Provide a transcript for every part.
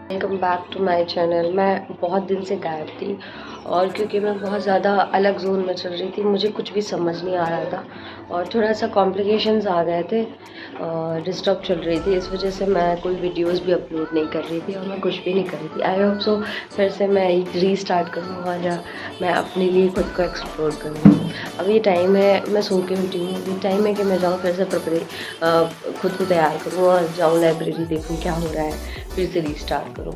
Welcome back to my channel. मैं बहुत दिन से गायब थी और क्योंकि मैं बहुत ज़्यादा अलग ज़ोन में चल रही थी, मुझे कुछ भी समझ नहीं आ रहा था और थोड़ा सा कॉम्प्लिकेशंस आ गए थे। डिस्टर्ब चल रही थी, इस वजह से मैं कोई वीडियोस भी अपलोड नहीं कर रही थी और मैं कुछ भी नहीं कर रही थी। आई होप सो फिर से मैं एक रीस्टार्ट करूँ और मैं अपने लिए खुद को एक्सप्लोर करूँ। अब ये टाइम है, मैं सो के उठी हूँ, ये टाइम है कि मैं जाऊँ फिर से खुद को तैयार करूँ और जाऊँ लाइब्रेरी, देखूँ क्या हो रहा है, फिर से रीस्टार्ट करूँ।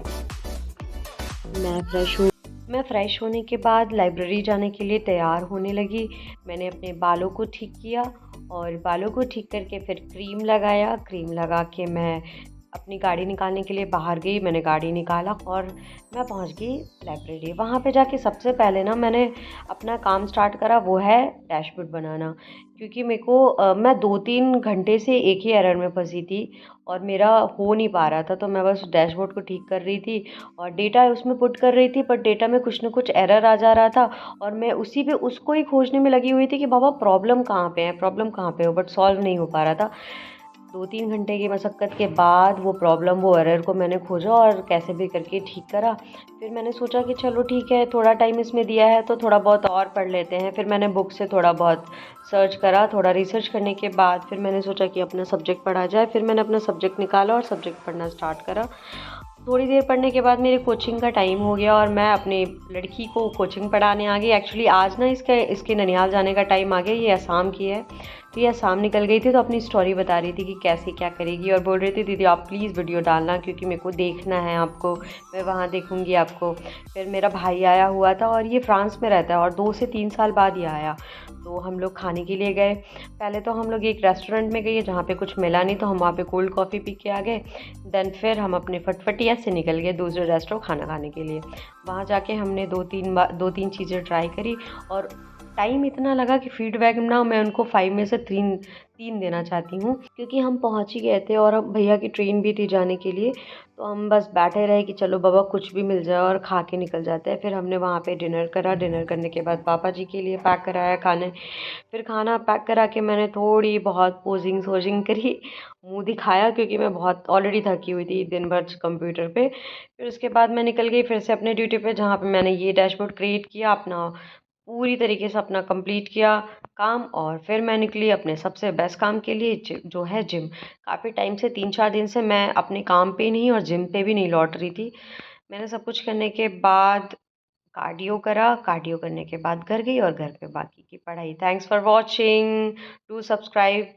मैं फ्रेश हूँ। मैं फ़्रेश होने के बाद लाइब्रेरी जाने के लिए तैयार होने लगी। मैंने अपने बालों को ठीक किया और बालों को ठीक करके फिर क्रीम लगाया। क्रीम लगा के मैं अपनी गाड़ी निकालने के लिए बाहर गई। मैंने गाड़ी निकाला और मैं पहुंच गई लाइब्रेरी। वहाँ पे जाके सबसे पहले ना मैंने अपना काम स्टार्ट करा, वो है डैशबोर्ड बनाना। क्योंकि मेरे को मैं 2-3 घंटे से एक ही एरर में फंसी थी और मेरा हो नहीं पा रहा था, तो मैं बस डैशबोर्ड को ठीक कर रही थी और डेटा उसमें पुट कर रही थी, पर डेटा में कुछ ना कुछ एरर आ जा रहा था और मैं उसी पे उसको ही खोजने में लगी हुई थी कि बाबा प्रॉब्लम कहाँ पे है, प्रॉब्लम कहाँ पे हो, बट सॉल्व नहीं हो पा रहा था। 2-3 घंटे की मशक्क़त के बाद वो प्रॉब्लम, वो एरर को मैंने खोजा और कैसे भी करके ठीक करा। फिर मैंने सोचा कि चलो ठीक है, थोड़ा टाइम इसमें दिया है तो थोड़ा बहुत और पढ़ लेते हैं। फिर मैंने बुक से थोड़ा बहुत सर्च करा, थोड़ा रिसर्च करने के बाद फिर मैंने सोचा कि अपना सब्जेक्ट पढ़ा जाए। फिर मैंने अपना सब्जेक्ट निकाला और सब्जेक्ट पढ़ना स्टार्ट करा। थोड़ी देर पढ़ने के बाद मेरे कोचिंग का टाइम हो गया और मैं अपने लड़की को कोचिंग पढ़ाने आ गई। एक्चुअली आज ना इसके ननिहाल जाने का टाइम आ गया, ये असम की है। तो ये असम निकल गई थी, तो अपनी स्टोरी बता रही थी कि कैसे क्या करेगी और बोल रही थी दीदी आप प्लीज़ वीडियो डालना क्योंकि मेरे को देखना है आपको, मैं वहाँ देखूँगी आपको। फिर मेरा भाई आया हुआ था और ये फ्रांस में रहता है और 2 से 3 साल बाद ये आया। तो हम लोग खाने के लिए गए। पहले तो हम लोग एक रेस्टोरेंट में गए जहाँ पे कुछ मिला नहीं, तो हम वहाँ पे कोल्ड कॉफ़ी पी के आ गए। देन फिर हम अपने फटफटिया से निकल गए दूसरे रेस्टोरेंट खाना खाने के लिए। वहाँ जाके हमने 2-3 चीज़ें ट्राई करी और टाइम इतना लगा कि फीडबैक ना मैं उनको 5 में से 3 देना चाहती हूँ, क्योंकि हम पहुँच ही गए थे और अब भैया की ट्रेन भी थी जाने के लिए। तो हम बस बैठे रहे कि चलो बाबा कुछ भी मिल जाए और खा के निकल जाते हैं। फिर हमने वहाँ पे डिनर करा। डिनर करने के बाद पापा जी के लिए पैक कराया खाने। फिर खाना पैक करा के मैंने थोड़ी बहुत पोजिंग सोजिंग करी, मुंह दिखाया क्योंकि मैं बहुत ऑलरेडी थकी हुई थी दिन भर कंप्यूटर पे। फिर उसके बाद मैं निकल गई फिर से अपने ड्यूटी पे, जहाँ पे मैंने ये डैशबोर्ड क्रिएट किया, अपना पूरी तरीके से अपना कंप्लीट किया काम। और फिर मैं निकली अपने सबसे बेस्ट काम के लिए, जो है जिम। काफ़ी टाइम से 3-4 दिन से मैं अपने काम पे नहीं और जिम पे भी नहीं लौट रही थी। मैंने सब कुछ करने के बाद कार्डियो करा। कार्डियो करने के बाद घर गई और घर पे बाकी की पढ़ाई। Thanks for watching, do subscribe.